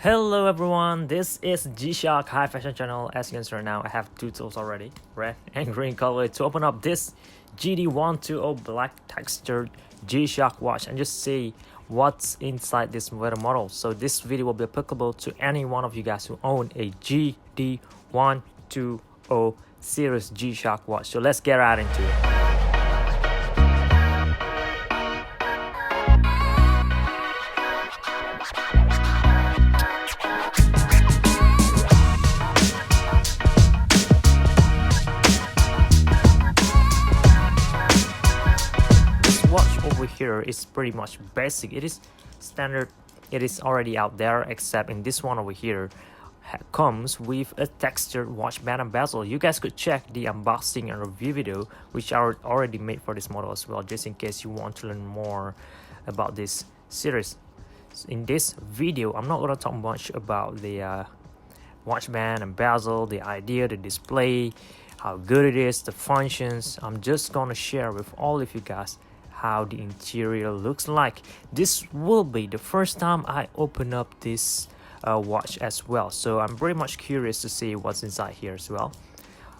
Hello everyone, this is G-Shock High Fashion channel. As you can see right now, I have two tools already, red and green color, to open up this GD-120 black textured G-Shock watch and just see what's inside this weather model. So this video will be applicable to any one of you guys who own a GD-120 series G-Shock watch. So let's get right into it. Over here is pretty much basic. It is standard, it is already out there, except in this one over here comes with a textured watch band and bezel. You guys could check the unboxing and review video which are already made for this model as well, just in case you want to learn more about this series. In this video I'm not going to talk much about the watch band and bezel, the idea, the display, how good it is, the functions. I'm just going to share with all of you guys how the interior looks like. This will be the first time I open up this watch as well, so I'm pretty much curious to see what's inside here as well.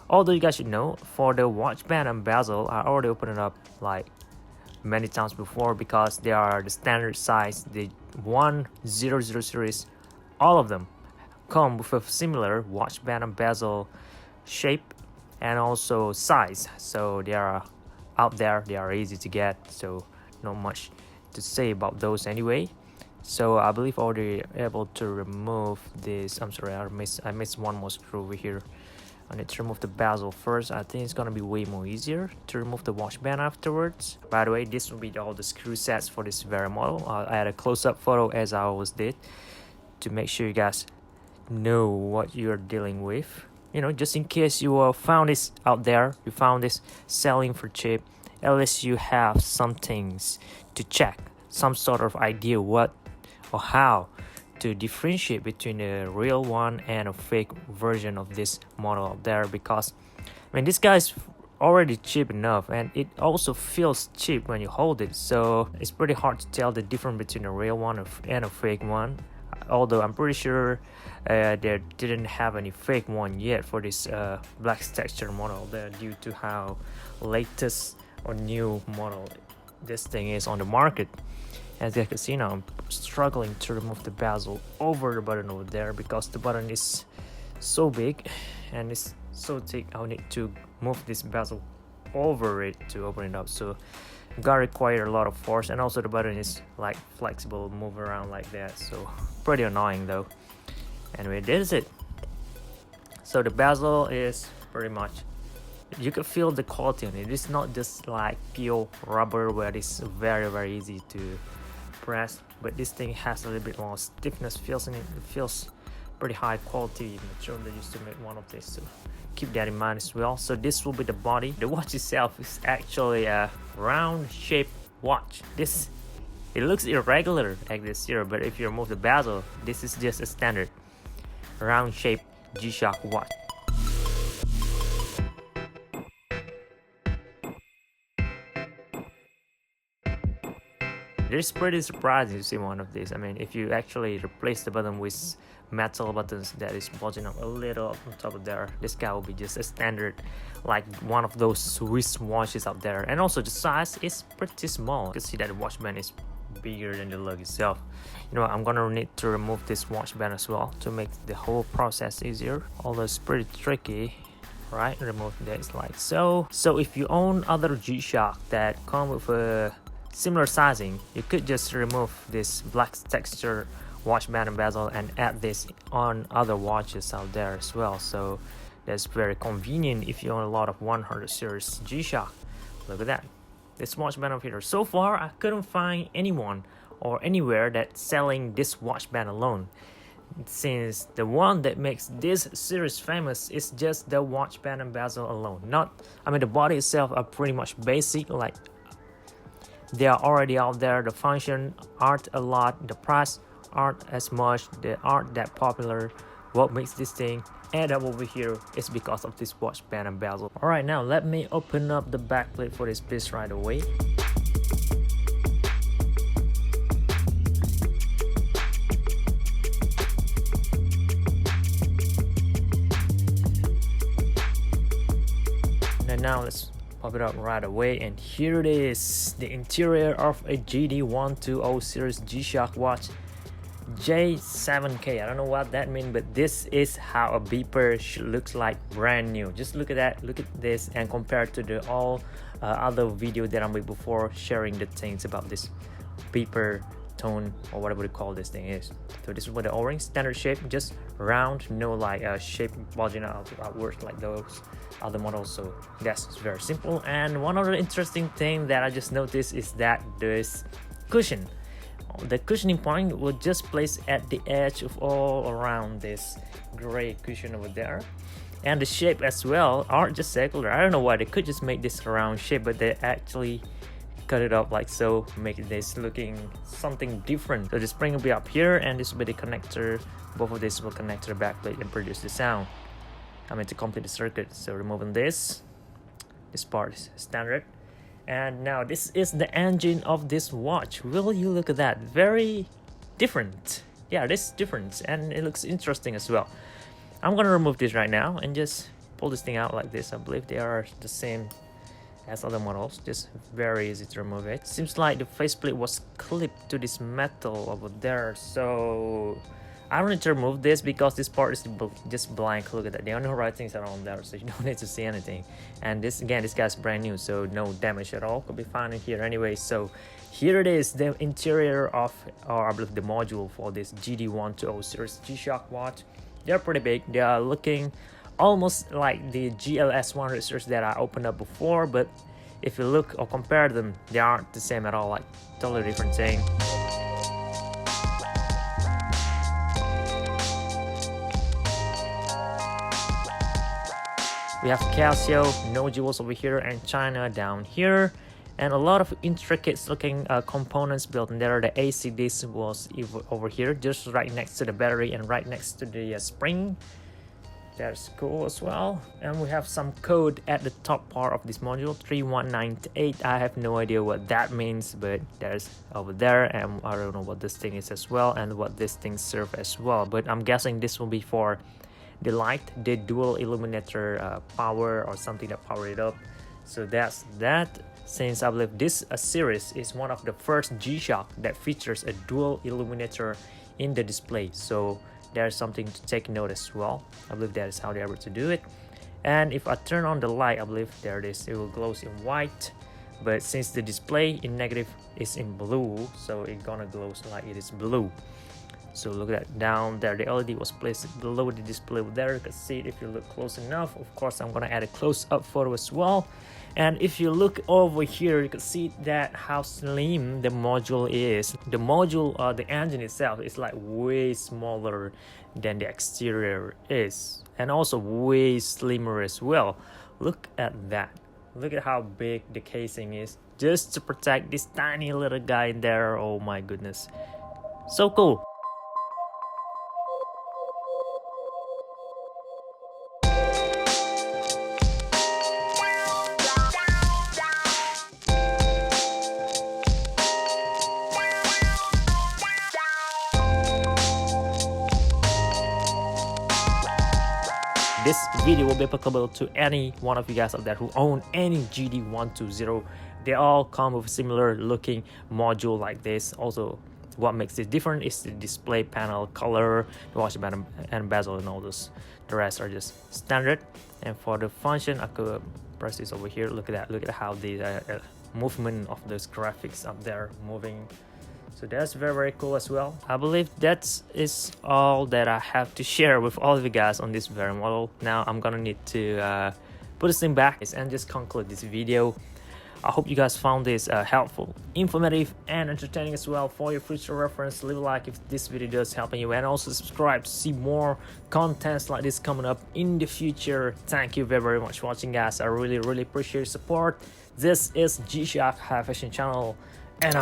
Although you guys should know, for the watch band and bezel, I already opened it up like many times before because they are the standard size. The 100 series, all of them come with a similar watch band and bezel shape and also size, so they are out there, they are easy to get, so not much to say about those anyway. So I believe already able to remove this. I'm sorry, I missed one more screw over here. I need to remove the bezel first. I think it's gonna be way more easier to remove the watch band afterwards. By the way, this will be all the screw sets for this very model. I had a close-up photo as I always did to make sure you guys know what you're dealing with. You know, just in case you found this out there, you found this selling for cheap, at least you have some things to check, some sort of idea what or how to differentiate between a real one and a fake version of this model out there. Because I mean, this guy's already cheap enough and it also feels cheap when you hold it, so it's pretty hard to tell the difference between a real one and a fake one. Although I'm pretty sure they didn't have any fake one yet for this black texture model there, due to how latest or new model this thing is on the market. As you can see now, I'm struggling to remove the bezel over the button over there because the button is so big and it's so thick. I'll need to move this bezel over it to open it up, so gotta require a lot of force, and also the button is like flexible, move around like that, so pretty annoying though. Anyway, this is it. So the bezel is pretty much, you can feel the quality on it. It's not just like pure rubber where it's very easy to press, but this thing has a little bit more stiffness feels in it. It feels pretty high quality material they used to make one of these, so keep that in mind as well. So this will be the body. The watch itself is actually a round shaped watch. It looks irregular like this here, but if you remove the bezel, this is just a standard round shaped G-Shock watch. It's pretty surprising to see one of these. I mean, if you actually replace the button with metal buttons that is bulging up a little up on top of there, this guy will be just a standard, like one of those Swiss watches out there. And also the size is pretty small. You can see that the watch band is bigger than the lug itself. You know what, I'm gonna need to remove this watch band as well to make the whole process easier, although it's pretty tricky, right? Remove that like so. So if you own other G-Shock that come with a similar sizing, you could just remove this black texture watch band and bezel and add this on other watches out there as well. So that's very convenient if you own a lot of 100 series G-Shock. Look at that, this watch band over here. So far I couldn't find anyone or anywhere that's selling this watch band alone, since the one that makes this series famous is just the watch band and bezel alone. The body itself are pretty much basic, like they are already out there. The function aren't a lot, the price aren't as much, they aren't that popular. What makes this thing add up over here is because of this watch band and bezel. Alright, now let me open up the back plate for this piece right away. now let's pop it up right away, and here it is, the interior of a GD-120 series G-Shock watch J7K. I don't know what that means, but this is how a beeper should look like brand new. Just look at that, look at this, and compared to the all other video that I made before sharing the things about this beeper tone or whatever they call this thing is. So this is what the O-ring standard shape, just round, no like shape bulging out outwards like those other models. So that's very simple. And one other interesting thing that I just noticed is that this cushion, the cushioning point will just place at the edge of all around this gray cushion over there, and the shape as well aren't just circular. I don't know why they could just make this round shape, but they actually cut it up like so, make this looking something different. So the spring will be up here, and this will be the connector. Both of this will connect to the back plate and produce the sound. I mean to complete the circuit. So removing this part is standard. And now this is the engine of this watch. Will you look at that? Very different. Yeah, this is different, and it looks interesting as well. I'm gonna remove this right now and just pull this thing out like this. I believe they are the same as other models, just very easy to remove it. Seems like the faceplate was clipped to this metal over there, so I don't need to remove this because this part is just blank. Look at that, the only writings are on there, so you don't need to see anything. And this again, this guy's brand new, so no damage at all, could be fine in here anyway. So here it is, the interior of, or I believe the module for this GD-120 series G-Shock watch. They're pretty big. They are looking almost like the GLS 100 series that I opened up before, but if you look or compare them, they aren't the same at all, like totally different thing. We have Casio, no jewels over here, and China down here, and a lot of intricate looking components built in there. The AC disc was over here, just right next to the battery and right next to the spring. That's cool as well. And we have some code at the top part of this module, 3198. I have no idea what that means, but there's over there, and I don't know what this thing is as well, and what this thing serves as well. But I'm guessing this will be for the light, the dual illuminator power or something that power it up. So that's that. Since I believe this series is one of the first G-Shock that features a dual illuminator in the display, so there's something to take note as well. I believe that is how they're able to do it. And if I turn on the light, I believe there it is, it will glow in white, but since the display in negative is in blue, so it's gonna glow like it is blue. So look at that, down there the LED was placed below the display there. You can see it if you look close enough. Of course, I'm gonna add a close-up photo as well. And if you look over here, you can see that how slim the module is. The module, the engine itself is like way smaller than the exterior is, and also way slimmer as well. Look at that. Look at how big the casing is just to protect this tiny little guy in there. Oh my goodness, so cool. This video will be applicable to any one of you guys out there who own any GD-120. They all come with similar looking module like this. Also, what makes it different is the display panel color, the watch band and bezel, and all those. The rest are just standard. And for the function, I could press this over here. Look at that. Look at how the movement of those graphics up there moving. So that's very cool as well. I believe that is all that I have to share with all of you guys on this very model. Now I'm gonna need to put this thing back and just conclude this video. I hope you guys found this helpful, informative, and entertaining as well. For your future reference, leave a like if this video does help you, and also subscribe to see more contents like this coming up in the future. Thank you very much for watching, guys. I really appreciate your support. This is G-Shock High Fashion channel, and